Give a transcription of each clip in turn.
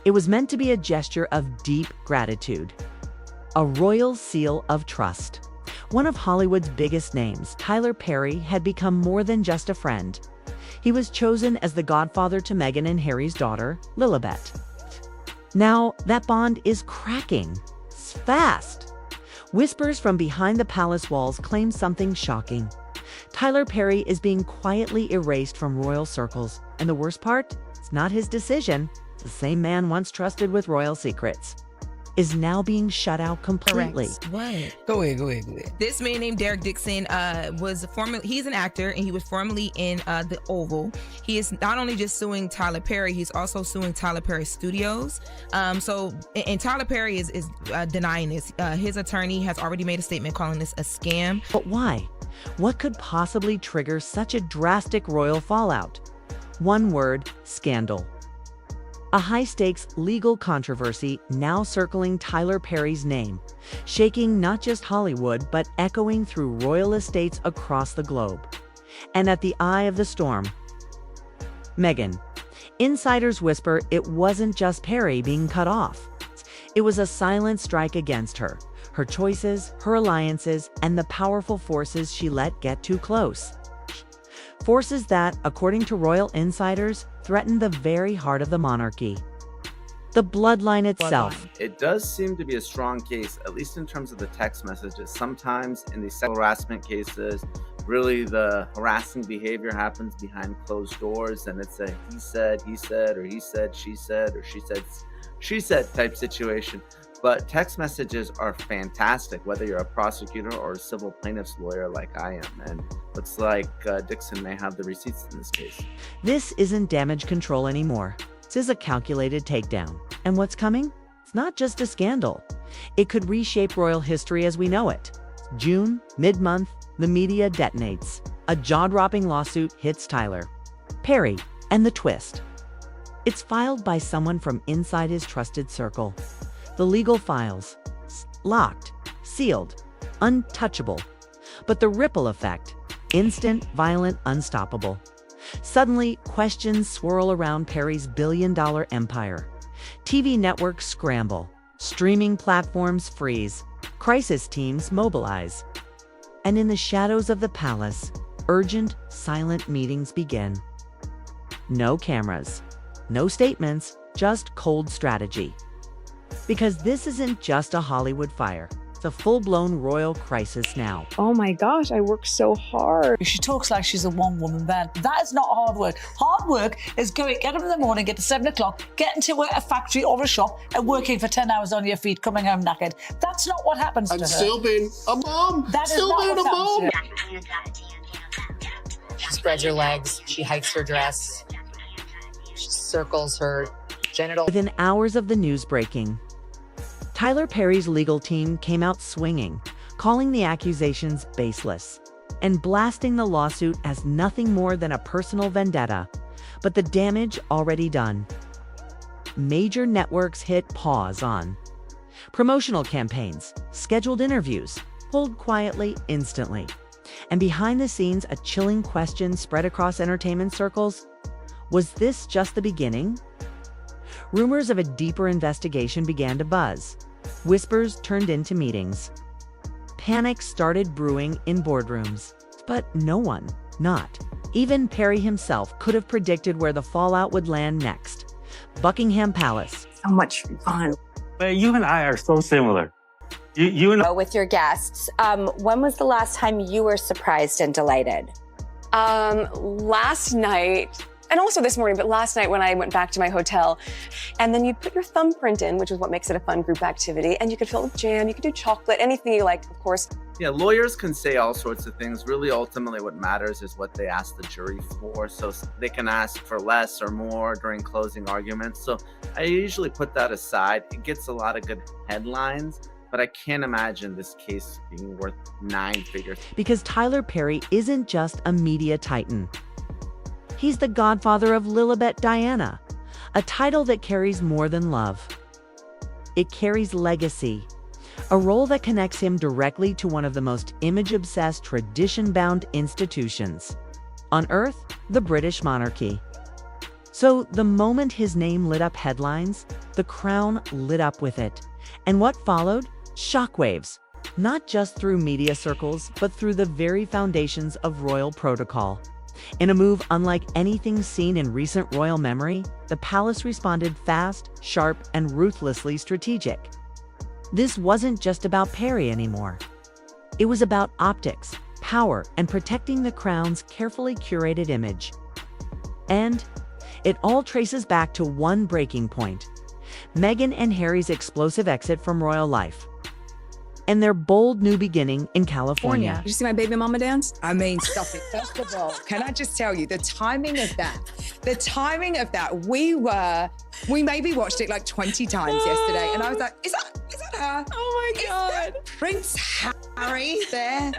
It was meant to be a gesture of deep gratitude, a royal seal of trust. One of Hollywood's biggest names, Tyler Perry, had become more than just a friend. He was chosen as the godfather to Meghan and Harry's daughter, Lilibet. Now, that bond is cracking. Fast. Whispers from behind the palace walls claim something shocking. Tyler Perry is being quietly erased from royal circles, and the worst part? It's not his decision. The same man once trusted with royal secrets is now being shut out completely. What? Go ahead. This man named Derek Dixon he's an actor, and he was formerly in The Oval. He is not only just suing Tyler Perry, he's also suing Tyler Perry Studios. And Tyler Perry is denying this. His attorney has already made a statement calling this a scam. But why? What could possibly trigger such a drastic royal fallout? One word: scandal. A high-stakes legal controversy now circling Tyler Perry's name, shaking not just Hollywood, but echoing through royal estates across the globe. And at the eye of the storm, Meghan. Insiders whisper it wasn't just Perry being cut off. It was a silent strike against her, her choices, her alliances, and the powerful forces she let get too close. Forces that, according to royal insiders, threaten the very heart of the monarchy. The bloodline itself. It does seem to be a strong case, at least in terms of the text messages. Sometimes in these sexual harassment cases, really the harassing behavior happens behind closed doors, and it's a he said, or he said, she said, or she said type situation. But text messages are fantastic, whether you're a prosecutor or a civil plaintiff's lawyer like I am. And looks like Dixon may have the receipts in this case. This isn't damage control anymore. This is a calculated takedown. And what's coming? It's not just a scandal. It could reshape royal history as we know it. June, mid-month, the media detonates. A jaw-dropping lawsuit hits Tyler Perry, and the twist: it's filed by someone from inside his trusted circle. The legal files, locked, sealed, untouchable. But the ripple effect, instant, violent, unstoppable. Suddenly, questions swirl around Perry's billion-dollar empire. TV networks scramble, streaming platforms freeze, crisis teams mobilize. And in the shadows of the palace, urgent, silent meetings begin. No cameras, no statements, just cold strategy. Because this isn't just a Hollywood fire. It's a full-blown royal crisis now. Oh my gosh, I worked so hard. She talks like she's a one-woman band. That is not hard work. Hard work is get up in the morning, get to 7 o'clock, get into a factory or a shop and working for 10 hours on your feet, coming home knackered. That's not what happens to her. And still being a mom. That is still not being a what mom. She spreads her legs, she hikes her dress, she circles her genitals. Within hours of the news breaking, Tyler Perry's legal team came out swinging, calling the accusations baseless, and blasting the lawsuit as nothing more than a personal vendetta. But the damage already done. Major networks hit pause on promotional campaigns, scheduled interviews, pulled quietly instantly. And behind the scenes, a chilling question spread across entertainment circles. Was this just the beginning? Rumors of a deeper investigation began to buzz. Whispers turned into meetings. Panic started brewing in boardrooms. But no one, not even Perry himself, could have predicted where the fallout would land next. Buckingham Palace. So much fun. But you and I are so similar. You and With your guests, when was the last time you were surprised and delighted? Last night, and also this morning, but last night when I went back to my hotel, and then you put your thumbprint in, which is what makes it a fun group activity, and you could fill it with jam, you could do chocolate, anything you like, of course. Yeah, lawyers can say all sorts of things. Really, ultimately, what matters is what they ask the jury for. So they can ask for less or more during closing arguments. So I usually put that aside. It gets a lot of good headlines, but I can't imagine this case being worth 9 figures. Because Tyler Perry isn't just a media titan. He's the godfather of Lilibet Diana, a title that carries more than love. It carries legacy, a role that connects him directly to one of the most image-obsessed, tradition-bound institutions on Earth, the British monarchy. So the moment his name lit up headlines, the crown lit up with it. And what followed? Shockwaves. Not just through media circles, but through the very foundations of royal protocol. In a move unlike anything seen in recent royal memory, the palace responded fast, sharp, and ruthlessly strategic. This wasn't just about Perry anymore. It was about optics, power, and protecting the crown's carefully curated image. And it all traces back to one breaking point: Meghan and Harry's explosive exit from royal life and their bold new beginning in California. Did you see my baby mama dance? I mean, stop it. First of all, can I just tell you the timing of that? We maybe watched it like 20 times yesterday, and I was like, is that her? Oh my God. Prince Harry there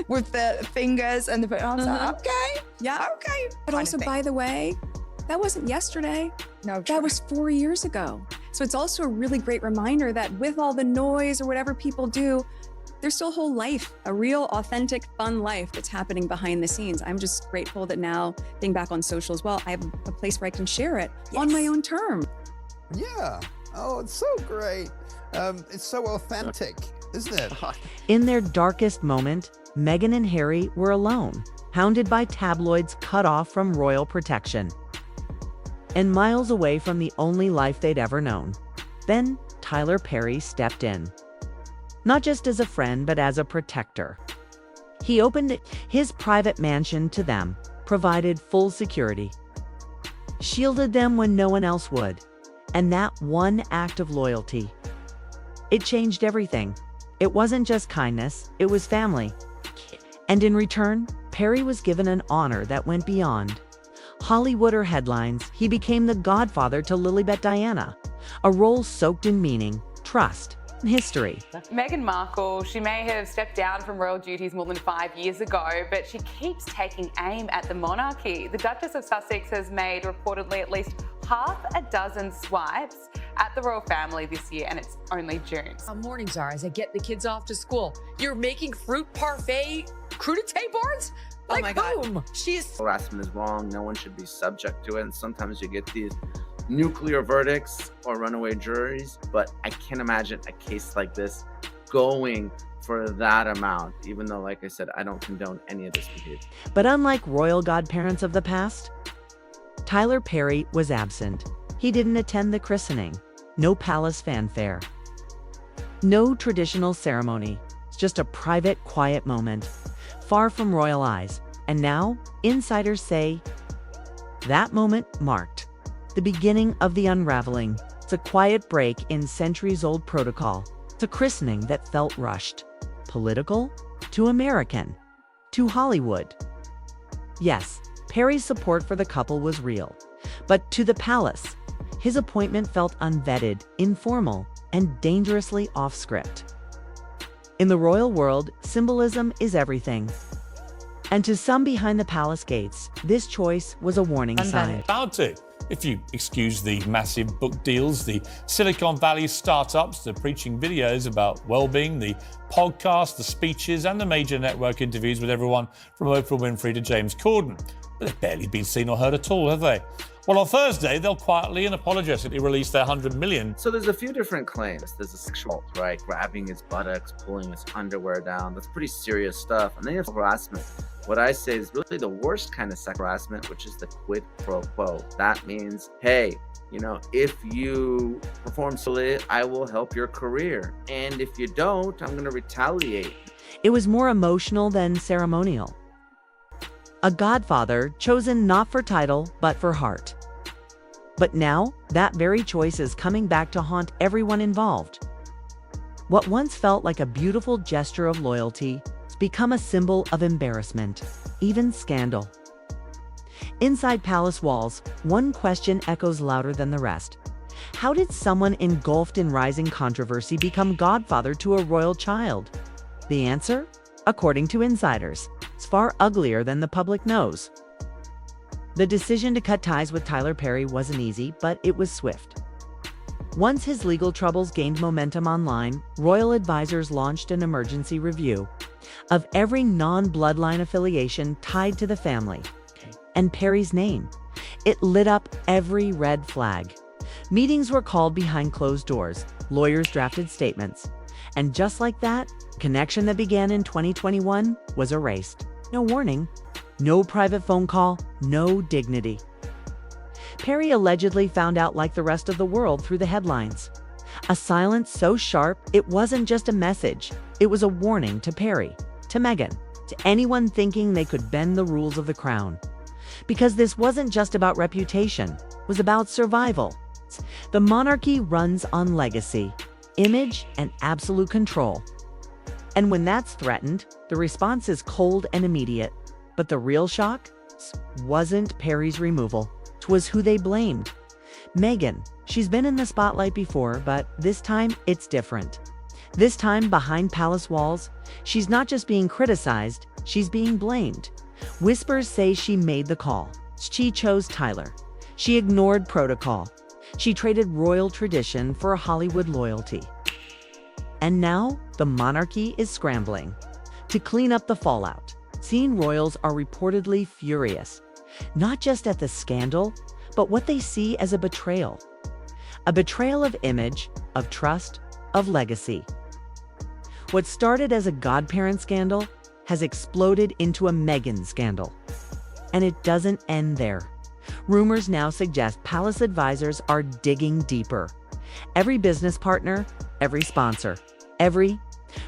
with the fingers and the. I was like, okay, Yeah. okay. But also, by the way, that wasn't yesterday. No, That was 4 years ago. So it's also a really great reminder that with all the noise or whatever people do, there's still a whole life, a real, authentic, fun life that's happening behind the scenes. I'm just grateful that now, being back on social as well, I have a place where I can share it on my own terms. Yeah. Oh, it's so great. It's so authentic, isn't it? In their darkest moment, Meghan and Harry were alone, hounded by tabloids, cut off from royal protection, and miles away from the only life they'd ever known. Then Tyler Perry stepped in, not just as a friend, but as a protector. He opened his private mansion to them, provided full security, shielded them when no one else would. And that one act of loyalty, it changed everything. It wasn't just kindness, it was family. And in return, Perry was given an honor that went beyond Hollywood or headlines. He became the godfather to Lilibet Diana, a role soaked in meaning, trust, and history. Meghan Markle, she may have stepped down from royal duties more than 5 years ago, but she keeps taking aim at the monarchy. The Duchess of Sussex has made reportedly at least half a dozen swipes at the royal family this year, and it's only June. Morning, Zara, as I get the kids off to school. You're making fruit parfait crudité boards? Like, oh my God. boom. Harassment is wrong. No one should be subject to it. And sometimes you get these nuclear verdicts or runaway juries, but I can't imagine a case like this going for that amount, even though, like I said, I don't condone any of this behavior. But unlike royal godparents of the past, Tyler Perry was absent. He didn't attend the christening. No palace fanfare. No traditional ceremony. It's just a private, quiet moment, far from royal eyes. And now, insiders say that moment marked the beginning of the unraveling. It's a quiet break in centuries-old protocol. It's a christening that felt rushed. Political, to American, to Hollywood. Yes, Perry's support for the couple was real. But to the palace, his appointment felt unvetted, informal, and dangerously off-script. In the royal world, symbolism is everything. And to some behind the palace gates, this choice was a warning sign. Bound to. If you excuse the massive book deals, the Silicon Valley startups, the preaching videos about well-being, the podcasts, the speeches, and the major network interviews with everyone from Oprah Winfrey to James Corden. But they've barely been seen or heard at all, have they? Well, on Thursday, they'll quietly and apologetically release their $100 million. So there's a few different claims. There's a sexual, right? Grabbing his buttocks, pulling his underwear down. That's pretty serious stuff. And then you have harassment. What I say is really the worst kind of sexual harassment, which is the quid pro quo. That means, hey, if you perform solely, I will help your career. And if you don't, I'm going to retaliate. It was more emotional than ceremonial. A godfather chosen not for title, but for heart. But now, that very choice is coming back to haunt everyone involved. What once felt like a beautiful gesture of loyalty has become a symbol of embarrassment, even scandal. Inside palace walls, one question echoes louder than the rest. How did someone engulfed in rising controversy become godfather to a royal child? The answer? According to insiders, is far uglier than the public knows. The decision to cut ties with Tyler Perry wasn't easy, but it was swift. Once his legal troubles gained momentum online, royal advisors launched an emergency review of every non-bloodline affiliation tied to the family and Perry's name. It lit up every red flag. Meetings were called behind closed doors, lawyers drafted statements, and just like that, connection that began in 2021 was erased. No warning, no private phone call, no dignity. Perry allegedly found out like the rest of the world through the headlines. A silence so sharp, it wasn't just a message. It was a warning to Perry, to Meghan, to anyone thinking they could bend the rules of the crown. Because this wasn't just about reputation, it was about survival. The monarchy runs on legacy, image, and absolute control. And when that's threatened, the response is cold and immediate. But the real shock wasn't Perry's removal. It was who they blamed. Meghan, she's been in the spotlight before, but this time it's different. This time, behind palace walls, she's not just being criticized, she's being blamed. Whispers say she made the call. She chose Tyler. She ignored protocol. She traded royal tradition for Hollywood loyalty. And now, the monarchy is scrambling to clean up the fallout. Senior royals are reportedly furious, not just at the scandal, but what they see as a betrayal. A betrayal of image, of trust, of legacy. What started as a godparent scandal has exploded into a Meghan scandal. And it doesn't end there. Rumors now suggest palace advisors are digging deeper. Every business partner, every sponsor, every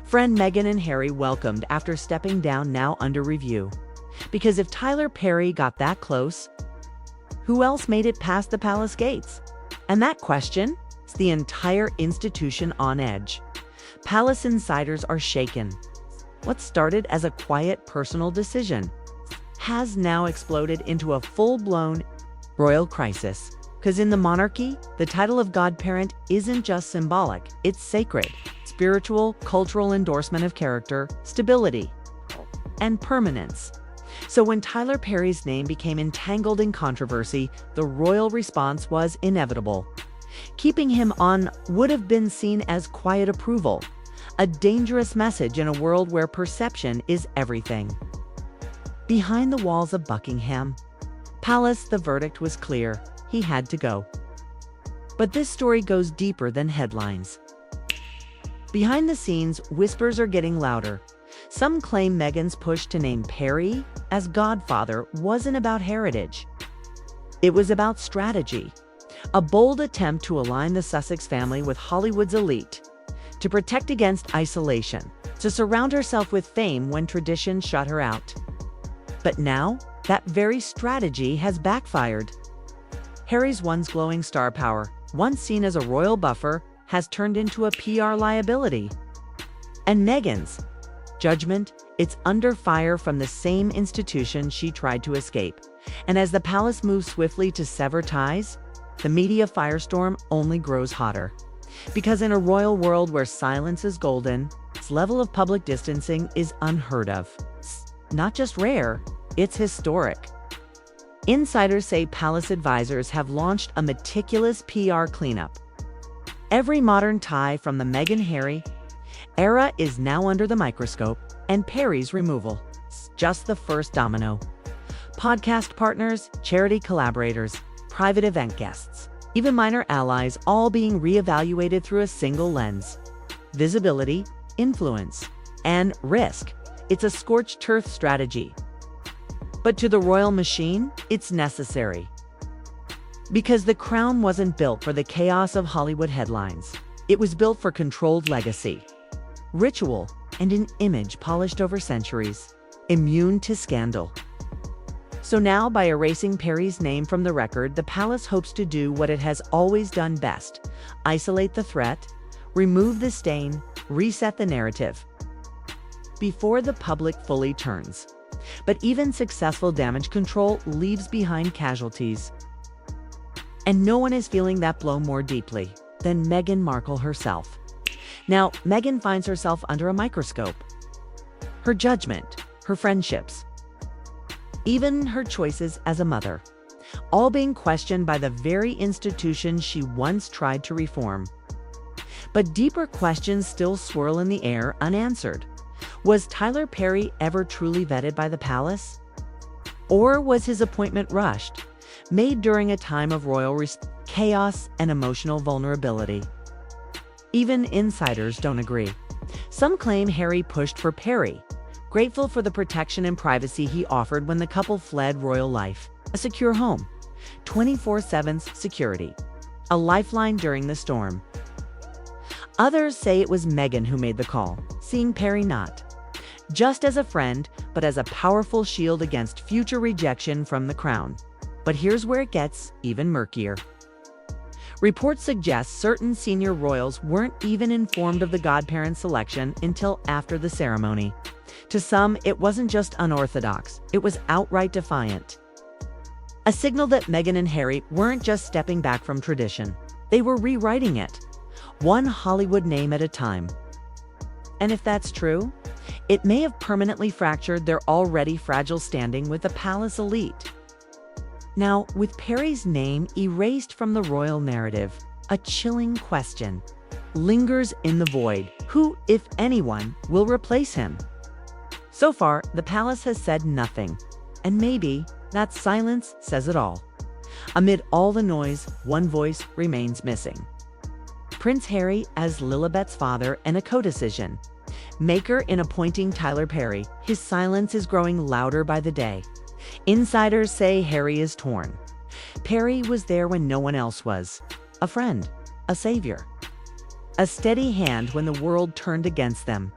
friend Meghan and Harry welcomed after stepping down now under review. Because if Tyler Perry got that close, who else made it past the palace gates? And that question is the entire institution on edge. Palace insiders are shaken. What started as a quiet personal decision has now exploded into a full-blown royal crisis. Because in the monarchy, the title of godparent isn't just symbolic, it's sacred. Spiritual, cultural endorsement of character, stability, and permanence. So when Tyler Perry's name became entangled in controversy, the royal response was inevitable. Keeping him on would have been seen as quiet approval, a dangerous message in a world where perception is everything. Behind the walls of Buckingham Palace, the verdict was clear. He had to go. But this story goes deeper than headlines. Behind the scenes, whispers are getting louder. Some claim Meghan's push to name Perry as Godfather wasn't about heritage. It was about strategy. A bold attempt to align the Sussex family with Hollywood's elite, to protect against isolation, to surround herself with fame when tradition shut her out. But now, that very strategy has backfired. Harry's once glowing star power, once seen as a royal buffer, has turned into a PR liability. And Meghan's judgment, it's under fire from the same institution she tried to escape. And as the palace moves swiftly to sever ties, the media firestorm only grows hotter. Because in a royal world where silence is golden, its level of public distancing is unheard of. It's not just rare, it's historic. Insiders say palace advisors have launched a meticulous PR cleanup. Every modern tie from the Meghan Harry era is now under the microscope, and Perry's removal is just the first domino. Podcast partners, charity collaborators, private event guests, even minor allies, all being reevaluated through a single lens. Visibility, influence, and risk. It's a scorched earth strategy. But to the royal machine, it's necessary. Because the crown wasn't built for the chaos of Hollywood headlines. It was built for controlled legacy, ritual, and an image polished over centuries, immune to scandal. So now, by erasing Perry's name from the record, the palace hopes to do what it has always done best: isolate the threat, remove the stain, reset the narrative before the public fully turns. But even successful damage control leaves behind casualties. And no one is feeling that blow more deeply than Meghan Markle herself. Now, Meghan finds herself under a microscope. Her judgment, her friendships, even her choices as a mother, all being questioned by the very institution she once tried to reform. But deeper questions still swirl in the air unanswered. Was Tyler Perry ever truly vetted by the palace? Or was his appointment rushed? made during a time of royal chaos and emotional vulnerability. Even insiders don't agree. Some claim Harry pushed for Perry, grateful for the protection and privacy he offered when the couple fled royal life, a secure home, 24/7 security, a lifeline during the storm. Others say it was Meghan who made the call, seeing Perry not just as a friend, but as a powerful shield against future rejection from the crown. But here's where it gets even murkier. Reports suggest certain senior royals weren't even informed of the godparent selection until after the ceremony. To some, it wasn't just unorthodox, it was outright defiant. A signal that Meghan and Harry weren't just stepping back from tradition, they were rewriting it, one Hollywood name at a time. And if that's true, it may have permanently fractured their already fragile standing with the palace elite. Now, with Perry's name erased from the royal narrative, a chilling question lingers in the void. Who, if anyone, will replace him? So far, the palace has said nothing, and maybe that silence says it all. Amid all the noise, one voice remains missing. Prince Harry as Lilibet's father and a co-decision maker in appointing Tyler Perry. His silence is growing louder by the day. Insiders say Harry is torn. Perry was there when no one else was. A friend, a savior, a steady hand when the world turned against them.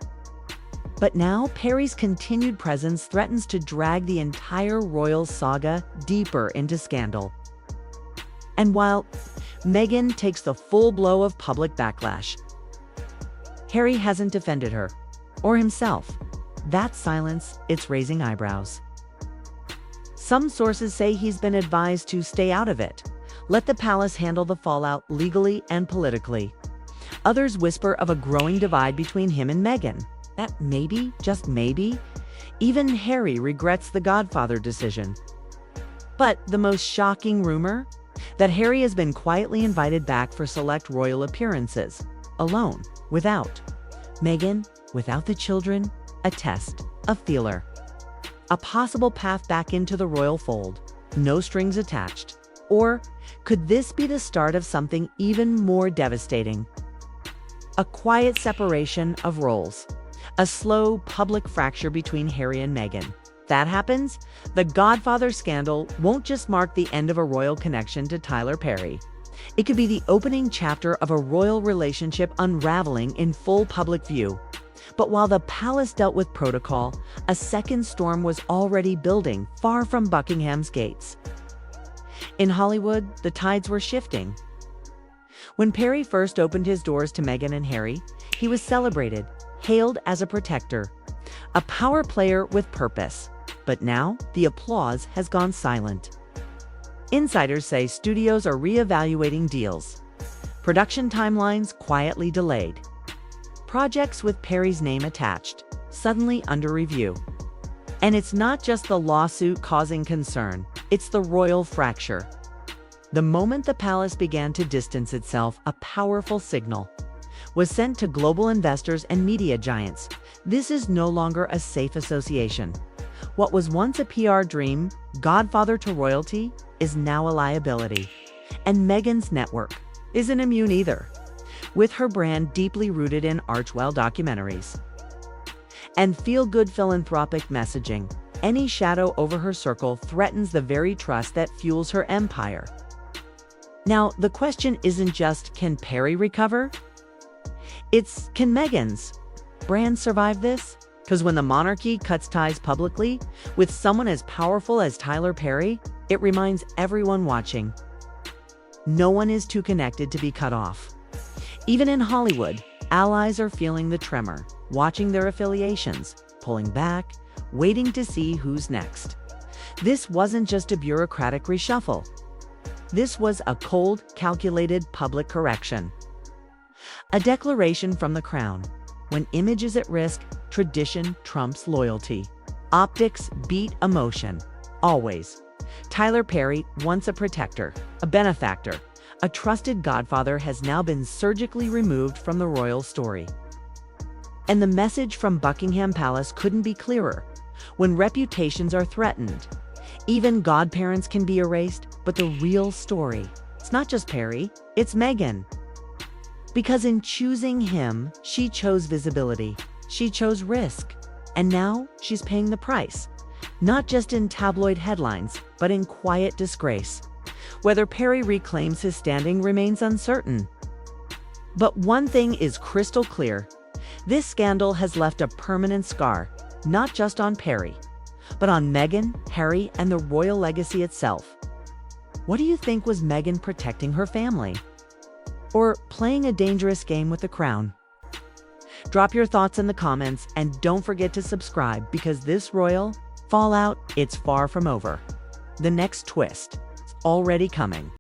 But now Perry's continued presence threatens to drag the entire royal saga deeper into scandal. And while Meghan takes the full blow of public backlash, Harry hasn't defended her, or himself. That silence, it's raising eyebrows. Some sources say he's been advised to stay out of it, let the palace handle the fallout legally and politically. Others whisper of a growing divide between him and Meghan, that maybe, just maybe, even Harry regrets the Godfather decision. But the most shocking rumor? That Harry has been quietly invited back for select royal appearances, alone, without Meghan, without the children, a test, a feeler. A possible path back into the royal fold, no strings attached. Or could this be the start of something even more devastating? A quiet separation of roles, a slow public fracture between Harry and Meghan. That happens, the Godfather scandal won't just mark the end of a royal connection to Tyler Perry. It could be the opening chapter of a royal relationship unraveling in full public view. But while the palace dealt with protocol, a second storm was already building far from Buckingham's gates. In Hollywood, the tides were shifting. When Perry first opened his doors to Meghan and Harry, he was celebrated, hailed as a protector, a power player with purpose. But now, the applause has gone silent. Insiders say studios are reevaluating deals. Production timelines quietly delayed. Projects with Perry's name attached, suddenly under review. And it's not just the lawsuit causing concern, it's the royal fracture. The moment the palace began to distance itself, a powerful signal was sent to global investors and media giants. This is no longer a safe association. What was once a PR dream, Godfather to royalty, is now a liability. And Meghan's network isn't immune either, with her brand deeply rooted in Archwell documentaries and feel-good philanthropic messaging. Any shadow over her circle threatens the very trust that fuels her empire. Now, the question isn't just, can Perry recover? It's, can Meghan's brand survive this? Because when the monarchy cuts ties publicly with someone as powerful as Tyler Perry, it reminds everyone watching, no one is too connected to be cut off. Even in Hollywood, allies are feeling the tremor, watching their affiliations, pulling back, waiting to see who's next. This wasn't just a bureaucratic reshuffle. This was a cold, calculated public correction. A declaration from the crown. When image is at risk, tradition trumps loyalty. Optics beat emotion. Always. Tyler Perry, once a protector, a benefactor, a trusted godfather, has now been surgically removed from the royal story. And the message from Buckingham Palace couldn't be clearer. When reputations are threatened, even godparents can be erased. But the real story, it's not just Perry, it's Meghan. Because in choosing him, she chose visibility, she chose risk, and now she's paying the price. Not just in tabloid headlines, but in quiet disgrace. Whether Perry reclaims his standing remains uncertain. But one thing is crystal clear. This scandal has left a permanent scar, not just on Perry, but on Meghan, Harry, and the royal legacy itself. What do you think, was Meghan protecting her family? Or playing a dangerous game with the crown? Drop your thoughts in the comments and don't forget to subscribe, because this royal fallout, it's far from over. The next twist is already coming.